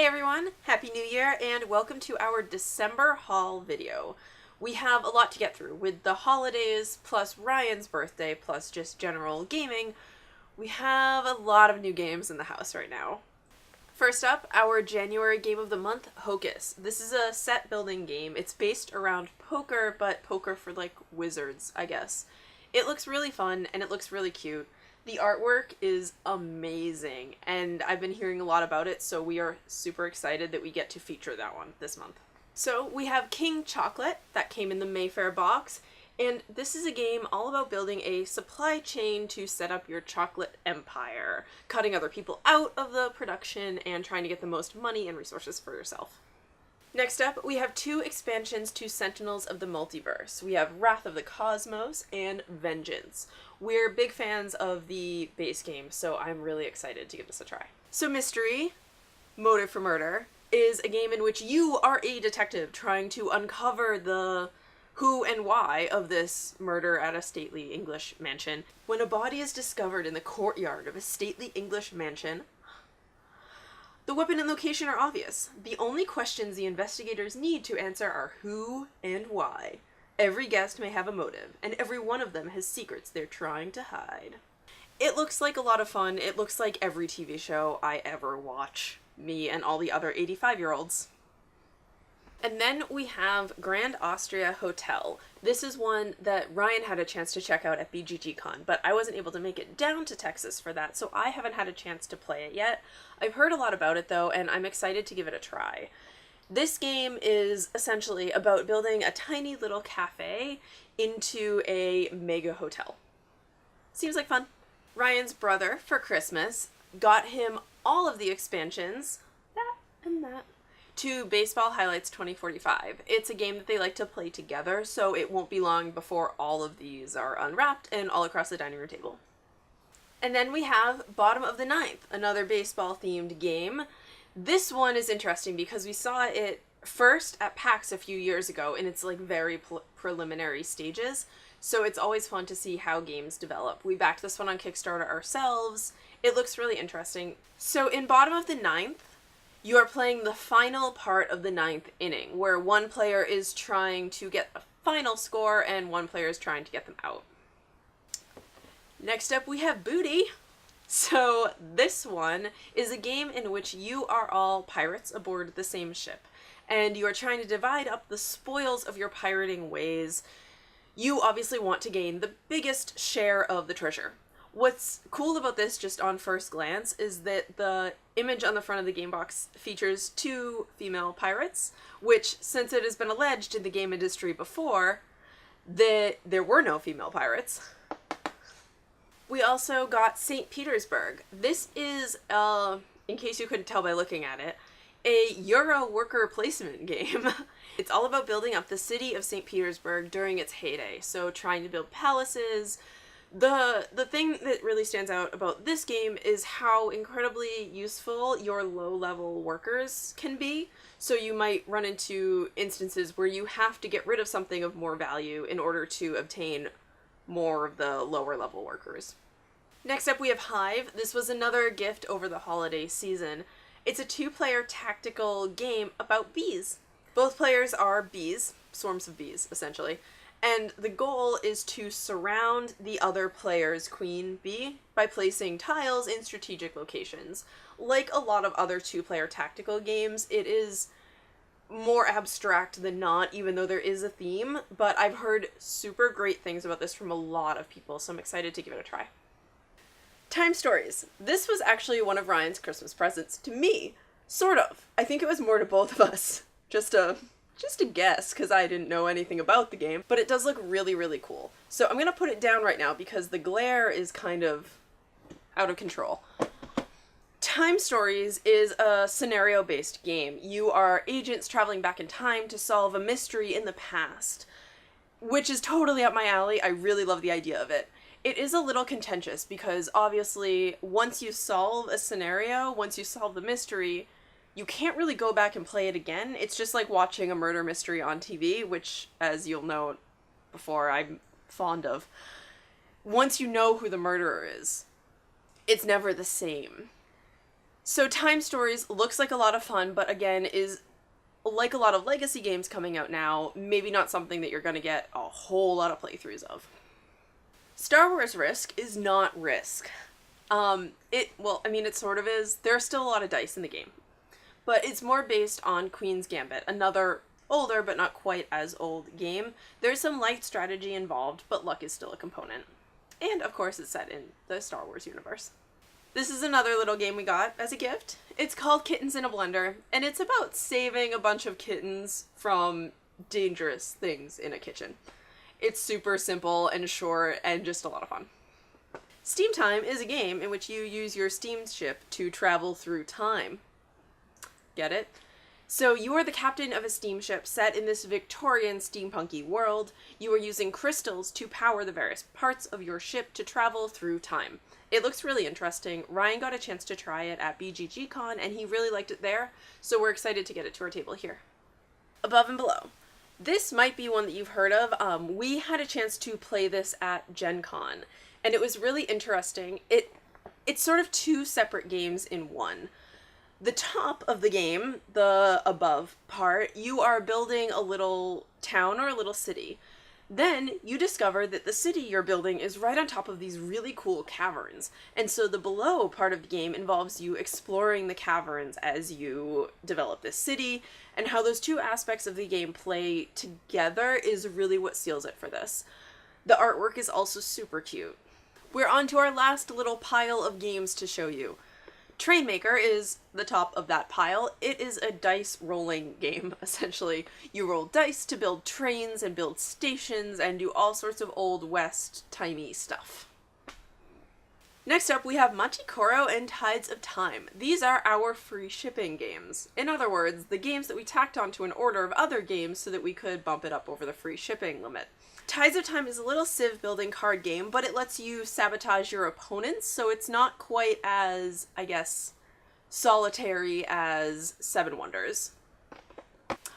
Hey everyone, Happy New Year and welcome to our December haul video. We have a lot to get through with the holidays plus Ryan's birthday plus just general gaming. We have a lot of new games in the house right now. First up, our January game of the month, Hocus. This is a set building game. It's based around poker, but poker for like wizards, I guess. It looks really fun and it looks really cute. The artwork is amazing, and I've been hearing a lot about it, so we are super excited that we get to feature that one this month. So we have King Chocolate, that came in the Mayfair box, and this is a game all about building a supply chain to set up your chocolate empire, cutting other people out of the production and trying to get the most money and resources for yourself. Next up, we have two expansions to Sentinels of the Multiverse. We have Wrath of the Cosmos and Vengeance. We're big fans of the base game, so I'm really excited to give this a try. So Mystery, Motive for Murder, is a game in which you are a detective trying to uncover the who and why of this murder at a stately English mansion. When a body is discovered in the courtyard of a stately English mansion, the weapon and location are obvious. The only questions the investigators need to answer are who and why. Every guest may have a motive, and every one of them has secrets they're trying to hide. It looks like a lot of fun. It looks like every TV show I ever watch. Me and all the other 85-year-olds. And then we have Grand Austria Hotel. This is one that Ryan had a chance to check out at BGGCon, but I wasn't able to make it down to Texas for that, so I haven't had a chance to play it yet. I've heard a lot about it though, and I'm excited to give it a try. This game is essentially about building a tiny little cafe into a mega hotel. Seems like fun. Ryan's brother, for Christmas, got him all of the expansions, that and that, to Baseball Highlights 2045. It's a game that they like to play together, so it won't be long before all of these are unwrapped and all across the dining room table. And then we have Bottom of the Ninth, another baseball-themed game. This one is interesting because we saw it first at PAX a few years ago, and it's like very preliminary stages, so it's always fun to see how games develop. We backed this one on Kickstarter ourselves. It looks really interesting. So in Bottom of the Ninth, you are playing the final part of the ninth inning, where one player is trying to get a final score and one player is trying to get them out. Next up we have Booty. So this one is a game in which you are all pirates aboard the same ship, and you are trying to divide up the spoils of your pirating ways. You obviously want to gain the biggest share of the treasure. What's cool about this, just on first glance, is that the image on the front of the game box features two female pirates, which, since it has been alleged in the game industry before that there were no female pirates. We also got St. Petersburg. This is, in case you couldn't tell by looking at it, a Euro worker placement game. It's all about building up the city of St. Petersburg during its heyday, so trying to build palaces. The thing that really stands out about this game is how incredibly useful your low-level workers can be. So you might run into instances where you have to get rid of something of more value in order to obtain more of the lower-level workers. Next up we have Hive. This was another gift over the holiday season. It's a two-player tactical game about bees. Both players are bees, swarms of bees, essentially. And the goal is to surround the other player's queen bee by placing tiles in strategic locations. Like a lot of other two-player tactical games, it is more abstract than not, even though there is a theme, but I've heard super great things about this from a lot of people, so I'm excited to give it a try. Time Stories. This was actually one of Ryan's Christmas presents to me. Sort of. I think it was more to both of us. Just a guess, because I didn't know anything about the game, but it does look really, really cool. So I'm gonna put it down right now because the glare is kind of out of control. Time Stories is a scenario-based game. You are agents traveling back in time to solve a mystery in the past, which is totally up my alley. I really love the idea of it. It is a little contentious because obviously once you solve a scenario, once you solve the mystery, you can't really go back and play it again. It's just like watching a murder mystery on TV, which, as you'll know before, I'm fond of. Once you know who the murderer is, it's never the same. So Time Stories looks like a lot of fun, but again is, like a lot of legacy games coming out now, maybe not something that you're going to get a whole lot of playthroughs of. Star Wars Risk is not Risk. Well, I mean, it sort of is. There are still a lot of dice in the game. But it's more based on Queen's Gambit, another older but not quite as old game. There's some light strategy involved, but luck is still a component. And, of course, it's set in the Star Wars universe. This is another little game we got as a gift. It's called Kittens in a Blender, and it's about saving a bunch of kittens from dangerous things in a kitchen. It's super simple and short and just a lot of fun. Steam Time is a game in which you use your steamship to travel through time. Get it? So you are the captain of a steamship set in this Victorian steampunky world. You are using crystals to power the various parts of your ship to travel through time. It looks really interesting. Ryan got a chance to try it at BGGCon and he really liked it there, so we're excited to get it to our table here. Above and Below. This might be one that you've heard of. We had a chance to play this at Gen Con, and it was really interesting. It's sort of two separate games in one. The top of the game, the above part, you are building a little town or a little city. Then you discover that the city you're building is right on top of these really cool caverns. And so the below part of the game involves you exploring the caverns as you develop this city, and how those two aspects of the game play together is really what seals it for this. The artwork is also super cute. We're on to our last little pile of games to show you. Trainmaker is the top of that pile. It is a dice rolling game, essentially. You roll dice to build trains and build stations and do all sorts of Old West timey stuff. Next up, we have Machikoro and Tides of Time. These are our free shipping games. In other words, the games that we tacked onto an order of other games so that we could bump it up over the free shipping limit. Tides of Time is a little civ building card game, but it lets you sabotage your opponents, so it's not quite as, I guess, solitary as Seven Wonders.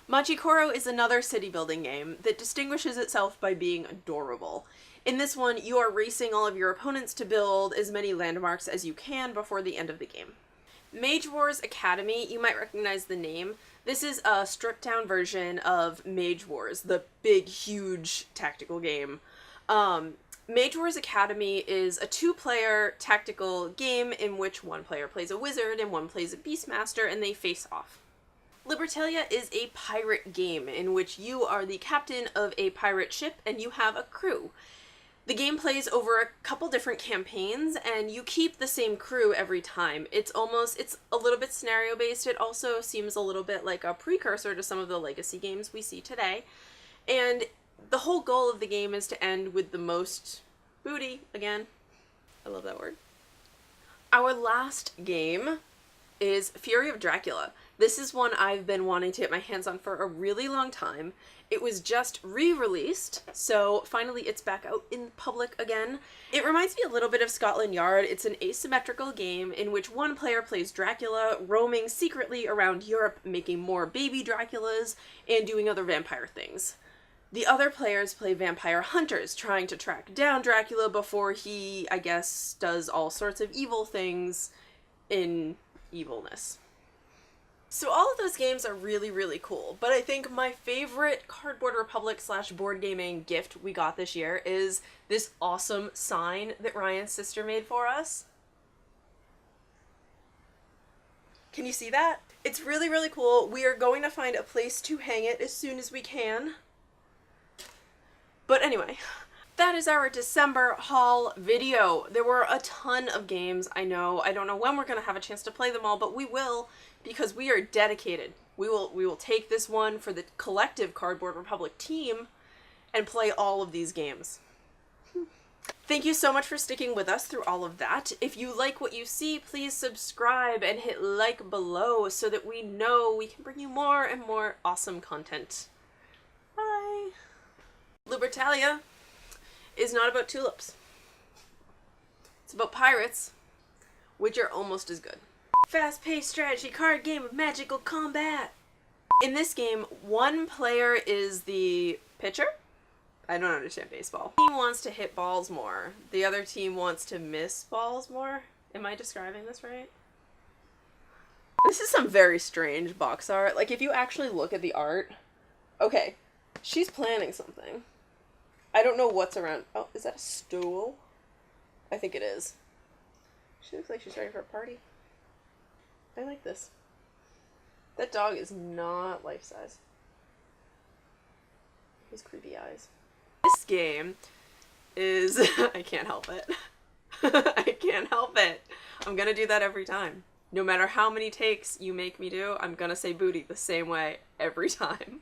Machikoro is another city building game that distinguishes itself by being adorable. In this one, you are racing all of your opponents to build as many landmarks as you can before the end of the game. Mage Wars Academy, you might recognize the name. This is a stripped-down version of Mage Wars, the big, huge tactical game. Mage Wars Academy is a two-player tactical game in which one player plays a wizard and one plays a beastmaster, and they face off. Libertalia is a pirate game in which you are the captain of a pirate ship and you have a crew. The game plays over a couple different campaigns, and you keep the same crew every time. It's a little bit scenario-based. It also seems a little bit like a precursor to some of the legacy games we see today. And the whole goal of the game is to end with the most booty, again. I love that word. Our last game is Fury of Dracula. This is one I've been wanting to get my hands on for a really long time. It was just re-released, so finally it's back out in public again. It reminds me a little bit of Scotland Yard. It's an asymmetrical game in which one player plays Dracula, roaming secretly around Europe, making more baby Draculas, and doing other vampire things. The other players play vampire hunters, trying to track down Dracula before he, I guess, does all sorts of evil things in evilness. So all of those games are really, really cool, but I think my favorite Cardboard Republic / board gaming gift we got this year is this awesome sign that Ryan's sister made for us. Can you see that? It's really, really cool. We are going to find a place to hang it as soon as we can. But anyway, that is our December haul video. There were a ton of games, I know. I don't know when we're going to have a chance to play them all, but we will, because we are dedicated. We will take this one for the collective Cardboard Republic team and play all of these games. Thank you so much for sticking with us through all of that. If you like what you see, please subscribe and hit like below so that we know we can bring you more and more awesome content. Bye! Libertalia is not about tulips. It's about pirates, which are almost as good. Fast-paced strategy card game of magical combat. In this game, one player is the pitcher. I don't understand baseball. Team wants to hit balls more. The other team wants to miss balls more. Am I describing this right? This is some very strange box art. Like, if you actually look at the art... Okay, she's planning something. I don't know what's around... Oh, is that a stool? I think it is. She looks like she's ready for a party. I like this. That dog is not life-size. His creepy eyes. This game is... I can't help it. I can't help it. I'm gonna do that every time. No matter how many takes you make me do, I'm gonna say booty the same way every time.